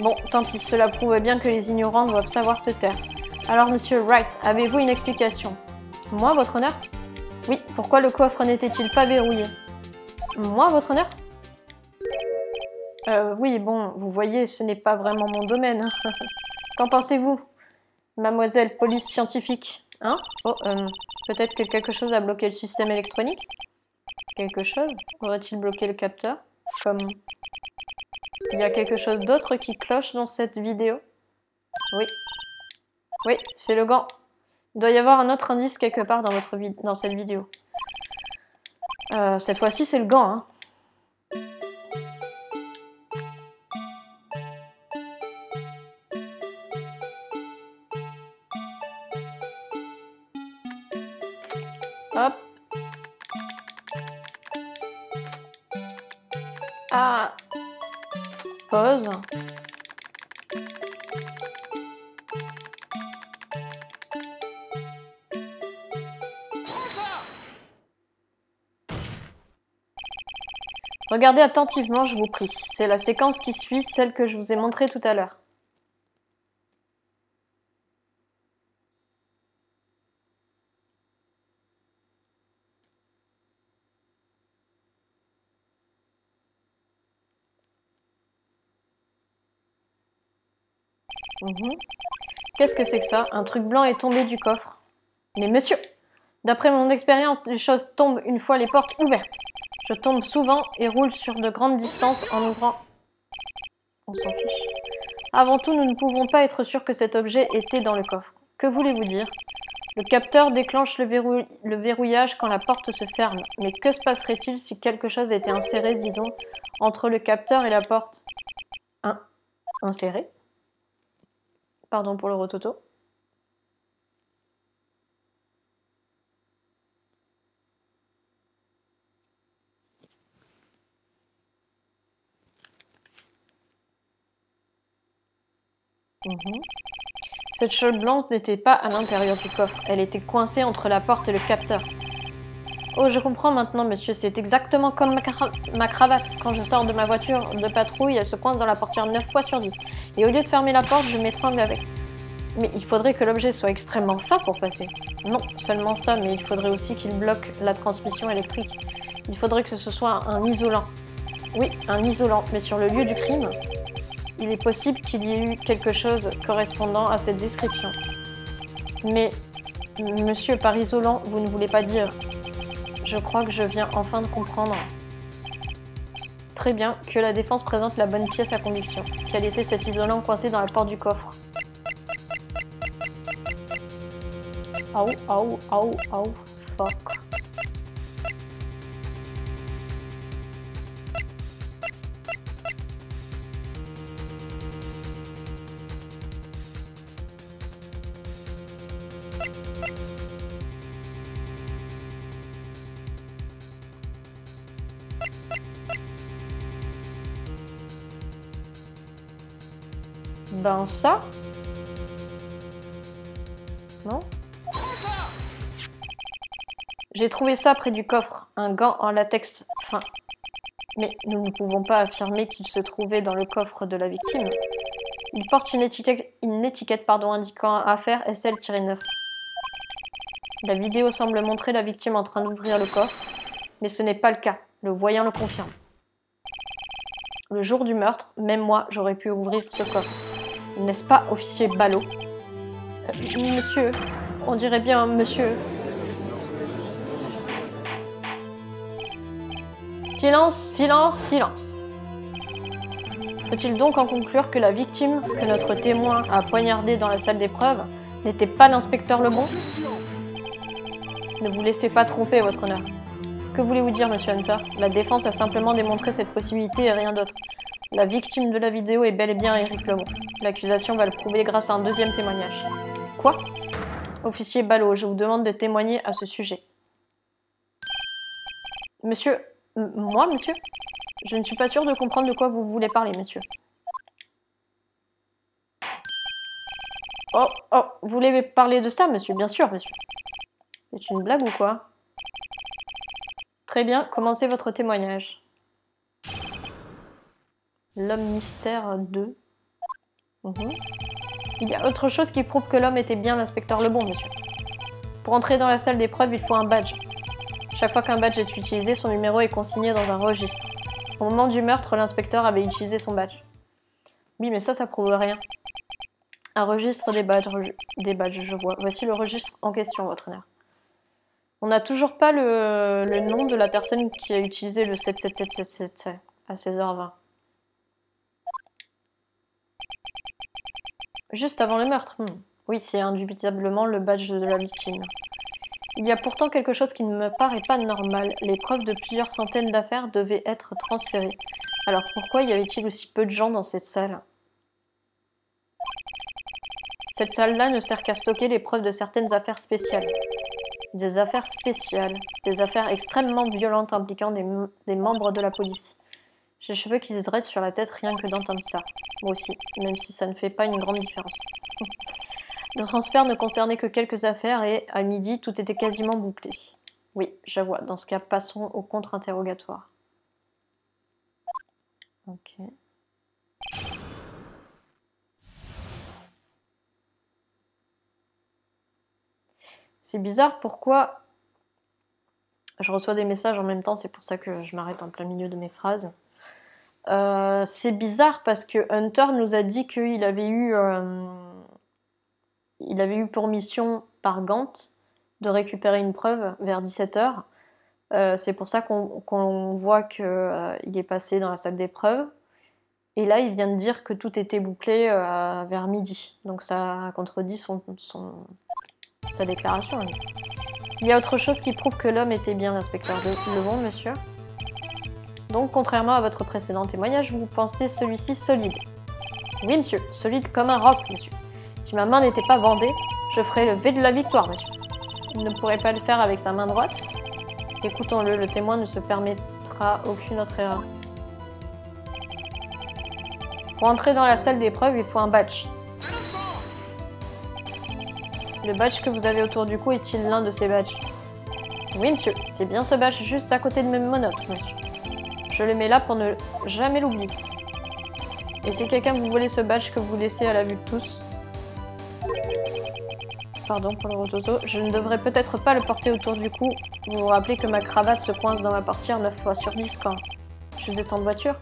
Bon, tant pis, cela prouve bien que les ignorants doivent savoir se taire. Alors, monsieur Wright, avez-vous une explication? Moi, votre honneur? Oui, pourquoi le coffre n'était-il pas verrouillé? Moi, votre honneur? Oui, bon, vous voyez, ce n'est pas vraiment mon domaine. Hein. Qu'en pensez-vous, mademoiselle police scientifique? Hein? Oh, peut-être que quelque chose a bloqué le système électronique? Quelque chose? Aurait-il bloqué le capteur? Comme... Il y a quelque chose d'autre qui cloche dans cette vidéo? Oui. Oui, c'est le gant. Il doit y avoir un autre indice quelque part dans cette vidéo. Cette fois-ci, c'est le gant, hein. Hop. Ah. Pause. Regardez attentivement, je vous prie. C'est la séquence qui suit, celle que je vous ai montrée tout à l'heure. Qu'est-ce que c'est que ça? Un truc blanc est tombé du coffre. Mais monsieur, d'après mon expérience, les choses tombent une fois les portes ouvertes. Je tombe souvent et roule sur de grandes distances en ouvrant... On s'en fiche. Avant tout, nous ne pouvons pas être sûrs que cet objet était dans le coffre. Que voulez-vous dire? Le capteur déclenche le verrouillage quand la porte se ferme. Mais que se passerait-il si quelque chose était inséré, disons, entre le capteur et la porte? Inséré? Pardon pour le rototo. Cette chose blanche n'était pas à l'intérieur du coffre. Elle était coincée entre la porte et le capteur. Oh, je comprends maintenant, monsieur. C'est exactement comme ma cravate. Quand je sors de ma voiture de patrouille, elle se coince dans la portière 9 fois sur 10. Et au lieu de fermer la porte, je m'étrangle avec. Mais il faudrait que l'objet soit extrêmement fin pour passer. Non, seulement ça, mais il faudrait aussi qu'il bloque la transmission électrique. Il faudrait que ce soit un isolant. Oui, un isolant, mais sur le lieu du crime, il est possible qu'il y ait eu quelque chose correspondant à cette description. Mais, monsieur, par isolant, vous ne voulez pas dire... Je crois que je viens enfin de comprendre. Très bien, que la défense présente la bonne pièce à conviction. Quel était cet isolant coincé dans la porte du coffre? Fuck. Ben ça? Non? J'ai trouvé ça près du coffre, un gant en latex fin. Mais nous ne pouvons pas affirmer qu'il se trouvait dans le coffre de la victime. Il porte une étiquette indiquant affaire SL-9. La vidéo semble montrer la victime en train d'ouvrir le coffre, mais ce n'est pas le cas. Le voyant le confirme. Le jour du meurtre, même moi, j'aurais pu ouvrir ce coffre. N'est-ce pas, officier Ballot? Monsieur, on dirait bien monsieur. Silence, silence, silence. Faut-il donc en conclure que la victime, que notre témoin a poignardé dans la salle d'épreuve, n'était pas l'inspecteur Lebon? Ne vous laissez pas tromper, votre honneur. Que voulez-vous dire, monsieur Hunter? La défense a simplement démontré cette possibilité et rien d'autre. La victime de la vidéo est bel et bien Éric Lebon. L'accusation va le prouver grâce à un deuxième témoignage. Quoi? Officier Ballot, je vous demande de témoigner à ce sujet. Monsieur... Moi, monsieur? Je ne suis pas sûre de comprendre de quoi vous voulez parler, monsieur. Oh, vous voulez parler de ça, monsieur? Bien sûr, monsieur. C'est une blague ou quoi? Très bien, commencez votre témoignage. L'homme mystère 2. Il y a autre chose qui prouve que l'homme était bien l'inspecteur Lebon, monsieur. Pour entrer dans la salle d'épreuve, il faut un badge. Chaque fois qu'un badge est utilisé, son numéro est consigné dans un registre. Au moment du meurtre, l'inspecteur avait utilisé son badge. Oui, mais ça prouve rien. Un registre des badges, je vois. Voici le registre en question, votre honneur. On n'a toujours pas le nom de la personne qui a utilisé le 77777 à 16h20. Juste avant le meurtre. Oui, c'est indubitablement le badge de la victime. Il y a pourtant quelque chose qui ne me paraît pas normal. Les preuves de plusieurs centaines d'affaires devaient être transférées. Alors pourquoi y avait-il aussi peu de gens dans cette salle? Cette salle-là ne sert qu'à stocker les preuves de certaines affaires spéciales. Des affaires spéciales. Des affaires extrêmement violentes impliquant des membres de la police. J'ai les cheveux qui se dressent sur la tête rien que d'entendre ça. Moi aussi, même si ça ne fait pas une grande différence. Le transfert ne concernait que quelques affaires et, à midi, tout était quasiment bouclé. Oui, je vois. Dans ce cas, passons au contre-interrogatoire. Ok. C'est bizarre, pourquoi... Je reçois des messages en même temps, c'est pour ça que je m'arrête en plein milieu de mes phrases. C'est bizarre parce que Hunter nous a dit qu'il avait eu... il avait eu pour mission par Gant de récupérer une preuve vers 17h. C'est pour ça qu'on voit qu'il est passé dans la salle d'épreuve. Et là, il vient de dire que tout était bouclé vers midi. Donc ça contredit sa déclaration. Il y a autre chose qui prouve que l'homme était bien l'inspecteur Lebon, monsieur. Donc, contrairement à votre précédent témoignage, vous pensez celui-ci solide. Oui, monsieur, solide comme un roc, monsieur. Si ma main n'était pas bandée, je ferais le V de la victoire, monsieur. Il ne pourrait pas le faire avec sa main droite. Écoutons-le, le témoin ne se permettra aucune autre erreur. Pour entrer dans la salle d'épreuve, il faut un badge. Le badge que vous avez autour du cou est-il l'un de ces badges? Oui, monsieur, c'est bien ce badge juste à côté de mes menottes, monsieur. Je le mets là pour ne jamais l'oublier. Et si quelqu'un vous volez ce badge que vous laissez à la vue de tous... Pardon pour le rototo, je ne devrais peut-être pas le porter autour du cou. Vous vous rappelez que ma cravate se coince dans ma portière 9 fois sur 10 quand je descends de voiture?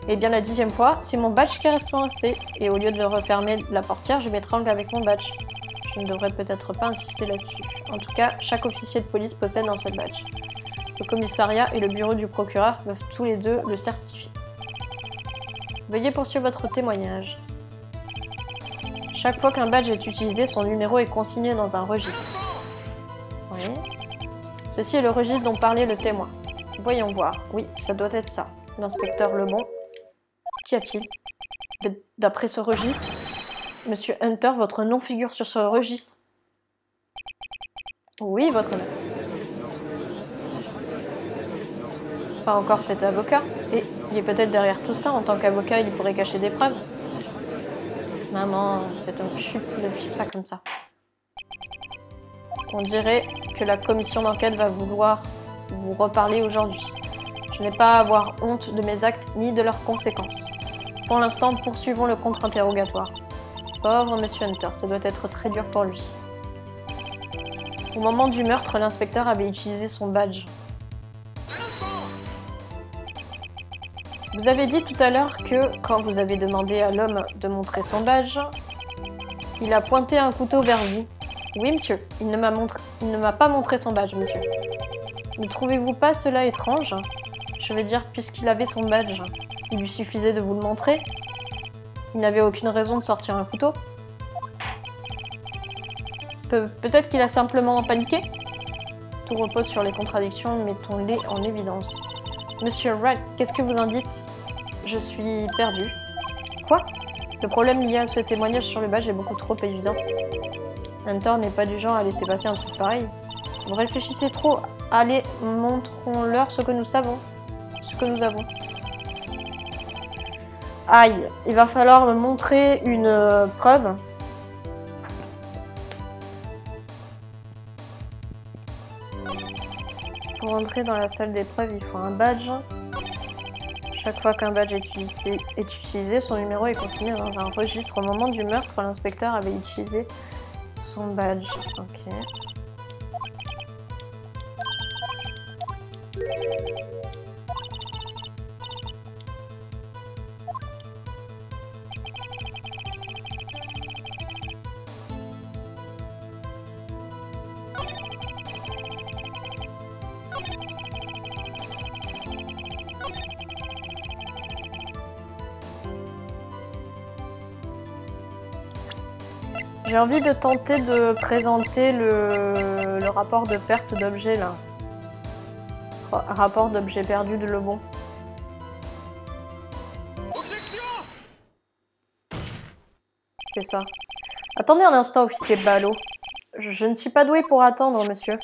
Et bien la 10e fois, c'est mon badge qui reste coincé. Et au lieu de refermer la portière, je m'étrangle avec mon badge. Je ne devrais peut-être pas insister là-dessus. En tout cas, chaque officier de police possède un seul badge. Le commissariat et le bureau du procureur peuvent tous les deux le certifier. Veuillez poursuivre votre témoignage. Chaque fois qu'un badge est utilisé, son numéro est consigné dans un registre. Oui. Ceci est le registre dont parlait le témoin. Voyons voir. Oui, ça doit être ça. L'inspecteur Lebon. Qu'y a-t-il? D'après ce registre, Monsieur Hunter, votre nom figure sur ce registre. Oui, votre nom. Pas encore cet avocat. Et il est peut-être derrière tout ça. En tant qu'avocat, il pourrait cacher des preuves. Maman, c'est un chut, ne fixe pas comme ça. On dirait que la commission d'enquête va vouloir vous reparler aujourd'hui. Je n'ai pas à avoir honte de mes actes ni de leurs conséquences. Pour l'instant, poursuivons le contre-interrogatoire. Pauvre Monsieur Hunter, ça doit être très dur pour lui. Au moment du meurtre, l'inspecteur avait utilisé son badge. Vous avez dit tout à l'heure que, quand vous avez demandé à l'homme de montrer son badge, il a pointé un couteau vers vous. Oui, monsieur, il ne m'a pas montré son badge, monsieur. Ne trouvez-vous pas cela étrange? Je veux dire, puisqu'il avait son badge, il lui suffisait de vous le montrer. Il n'avait aucune raison de sortir un couteau. Peut-être qu'il a simplement paniqué. Tout repose sur les contradictions, mettons-les en évidence. Monsieur Wright, qu'est-ce que vous en dites? Je suis perdu. Quoi? Le problème lié à ce témoignage sur le badge est beaucoup trop évident. Hunter n'est pas du genre à laisser passer un truc pareil. Vous réfléchissez trop. Allez, montrons-leur ce que nous savons. Ce que nous avons. Aïe, il va falloir me montrer une preuve Pour entrer dans la salle d'épreuve, il faut un badge. Chaque fois qu'un badge est utilisé, son numéro est consigné dans un registre. Au moment du meurtre, l'inspecteur avait utilisé son badge. Ok. J'ai envie de tenter de présenter le rapport de perte d'objet là. Rapport d'objet perdu de Lebon. C'est ça. Attendez un instant, officier Ballot. Je ne suis pas doué pour attendre, monsieur.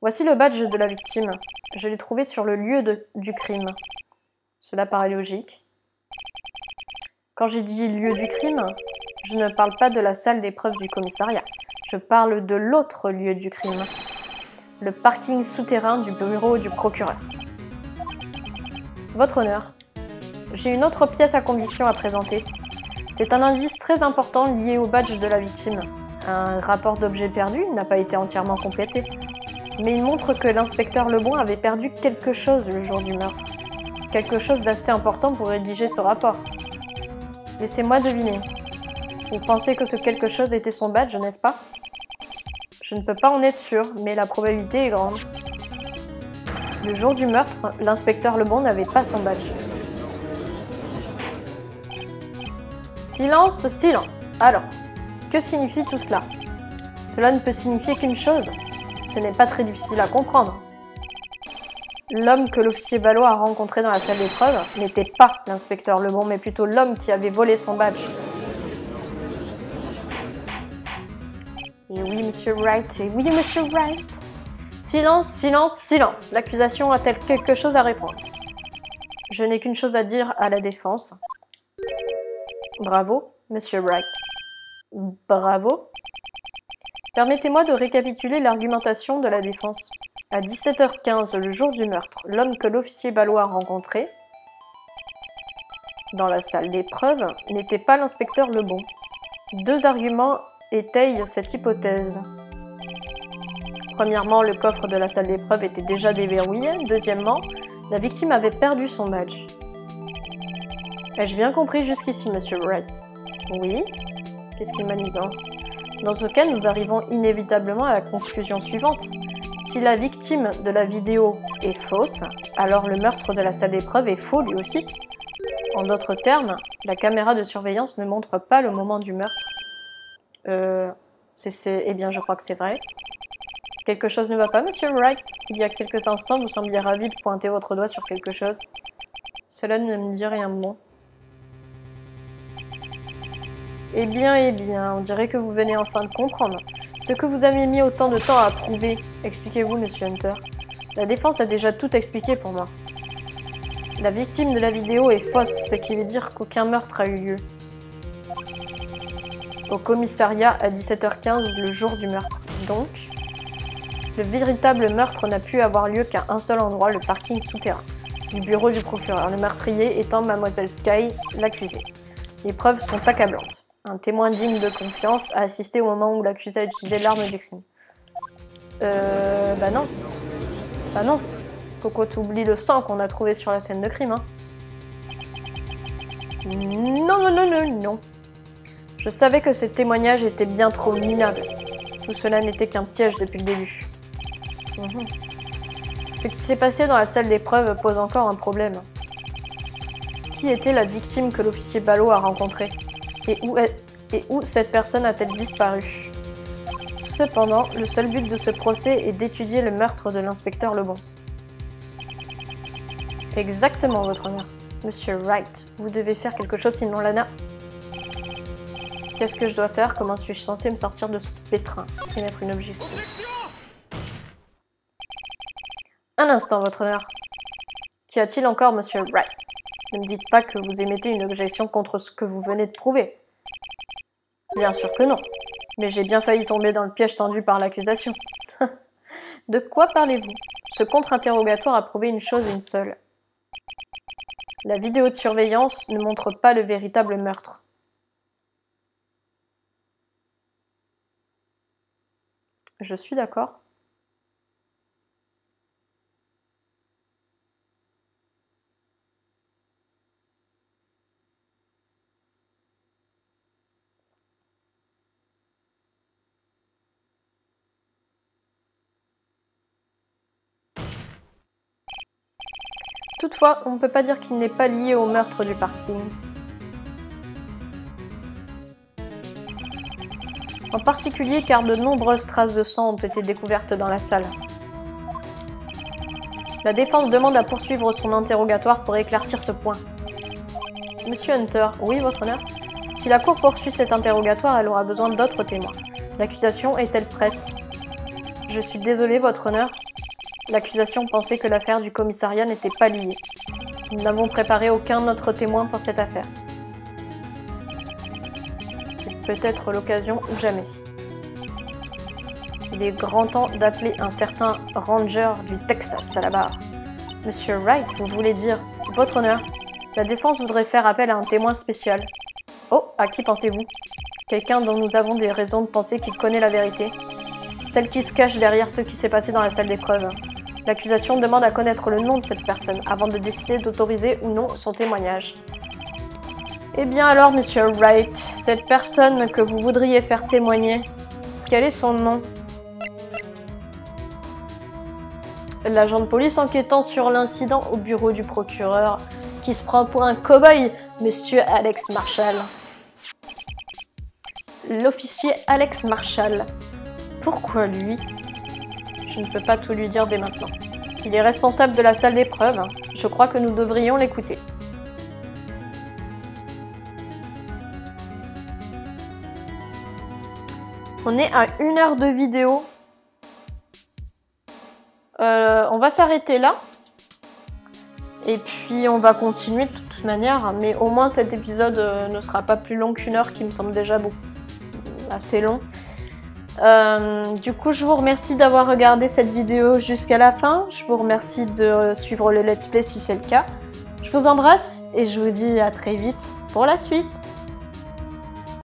Voici le badge de la victime. Je l'ai trouvé sur le lieu du crime. Cela paraît logique. Quand j'ai dit lieu du crime, je ne parle pas de la salle d'épreuve du commissariat. Je parle de l'autre lieu du crime. Le parking souterrain du bureau du procureur. Votre honneur, j'ai une autre pièce à conviction à présenter. C'est un indice très important lié au badge de la victime. Un rapport d'objet perdu n'a pas été entièrement complété, mais il montre que l'inspecteur Lebon avait perdu quelque chose le jour du meurtre. Quelque chose d'assez important pour rédiger ce rapport. Laissez-moi deviner. Vous pensez que ce quelque chose était son badge, n'est-ce pas? Je ne peux pas en être sûr, mais la probabilité est grande. Le jour du meurtre, l'inspecteur Lebon n'avait pas son badge. Silence, silence. Alors, que signifie tout cela? Cela ne peut signifier qu'une chose. Ce n'est pas très difficile à comprendre. L'homme que l'officier Ballot a rencontré dans la salle d'épreuve n'était pas l'inspecteur Lebon, mais plutôt l'homme qui avait volé son badge. Et oui, monsieur Wright, et oui, monsieur Wright. Silence, silence, silence. L'accusation a-t-elle quelque chose à répondre? Je n'ai qu'une chose à dire à la défense. Bravo, monsieur Wright. Bravo. Permettez-moi de récapituler l'argumentation de la défense. À 17h15, le jour du meurtre, l'homme que l'officier Ballot a rencontré dans la salle d'épreuve n'était pas l'inspecteur Lebon. Deux arguments étayent cette hypothèse. Premièrement, le coffre de la salle d'épreuve était déjà déverrouillé. Deuxièmement, la victime avait perdu son badge. Ai-je bien compris jusqu'ici, monsieur Wright? Oui. Qu'est-ce qu'il manigance? Dans ce cas, nous arrivons inévitablement à la conclusion suivante. Si la victime de la vidéo est fausse, alors le meurtre de la salle d'épreuve est faux lui aussi. En d'autres termes, la caméra de surveillance ne montre pas le moment du meurtre. Eh bien, je crois que c'est vrai. Quelque chose ne va pas, monsieur Wright? Il y a quelques instants, vous sembliez ravi de pointer votre doigt sur quelque chose. Cela ne me dit rien de bon. Eh bien, on dirait que vous venez enfin de comprendre. Ce que vous avez mis autant de temps à prouver, expliquez-vous, monsieur Hunter. La défense a déjà tout expliqué pour moi. La victime de la vidéo est fausse, ce qui veut dire qu'aucun meurtre a eu lieu. Au commissariat à 17h15 le jour du meurtre. Donc, le véritable meurtre n'a pu avoir lieu qu'à un seul endroit, le parking souterrain du bureau du procureur, le meurtrier étant Mademoiselle Sky, l'accusée. Les preuves sont accablantes. Un témoin digne de confiance a assisté au moment où l'accusé a utilisé l'arme du crime. Bah non. Bah non. Coco, t'oublies le sang qu'on a trouvé sur la scène de crime, hein. Non. Je savais que ce témoignage était bien trop minable. Tout cela n'était qu'un piège depuis le début. Ce qui s'est passé dans la salle d'épreuve pose encore un problème. Qui était la victime que l'officier Ballot a rencontrée? Et où cette personne a-t-elle disparu? Cependant, le seul but de ce procès est d'étudier le meurtre de l'inspecteur Lebon. Exactement, votre honneur. Monsieur Wright, vous devez faire quelque chose, sinon Lana... Qu'est-ce que je dois faire? Comment suis-je censé me sortir de ce pétrin? Émettre une objection. Un instant, votre honneur. Qu'y a-t-il encore, monsieur Wright? Ne me dites pas que vous émettez une objection contre ce que vous venez de prouver. Bien sûr que non. Mais j'ai bien failli tomber dans le piège tendu par l'accusation. De quoi parlez-vous? Ce contre-interrogatoire a prouvé une chose et une seule. La vidéo de surveillance ne montre pas le véritable meurtre. Je suis d'accord. Toutefois, on ne peut pas dire qu'il n'est pas lié au meurtre du parking. En particulier car de nombreuses traces de sang ont été découvertes dans la salle. La défense demande à poursuivre son interrogatoire pour éclaircir ce point. Monsieur Hunter, oui, votre honneur? Si la cour poursuit cet interrogatoire, elle aura besoin d'autres témoins. L'accusation est-elle prête? Je suis désolé, votre honneur. L'accusation pensait que l'affaire du commissariat n'était pas liée. Nous n'avons préparé aucun autre témoin pour cette affaire. C'est peut-être l'occasion ou jamais. Il est grand temps d'appeler un certain ranger du Texas à la barre. Monsieur Wright, vous voulez dire? Votre honneur, la défense voudrait faire appel à un témoin spécial. Oh, à qui pensez-vous? Quelqu'un dont nous avons des raisons de penser qu'il connaît la vérité. Celle qui se cache derrière ce qui s'est passé dans la salle d'épreuve. L'accusation demande à connaître le nom de cette personne avant de décider d'autoriser ou non son témoignage. Eh bien alors, monsieur Wright, cette personne que vous voudriez faire témoigner, quel est son nom? L'agent de police enquêtant sur l'incident au bureau du procureur, qui se prend pour un cow-boy, monsieur Alex Marshall. L'officier Alex Marshall. Pourquoi lui? Je ne peux pas tout lui dire dès maintenant. Il est responsable de la salle d'épreuve. Je crois que nous devrions l'écouter. On est à 1 heure de vidéo. On va s'arrêter là. Et puis on va continuer de toute manière. Mais au moins cet épisode ne sera pas plus long qu'1 heure, qui me semble déjà assez long. Du coup, je vous remercie d'avoir regardé cette vidéo jusqu'à la fin. Je vous remercie de suivre le let's play si c'est le cas. Je vous embrasse et je vous dis à très vite pour la suite.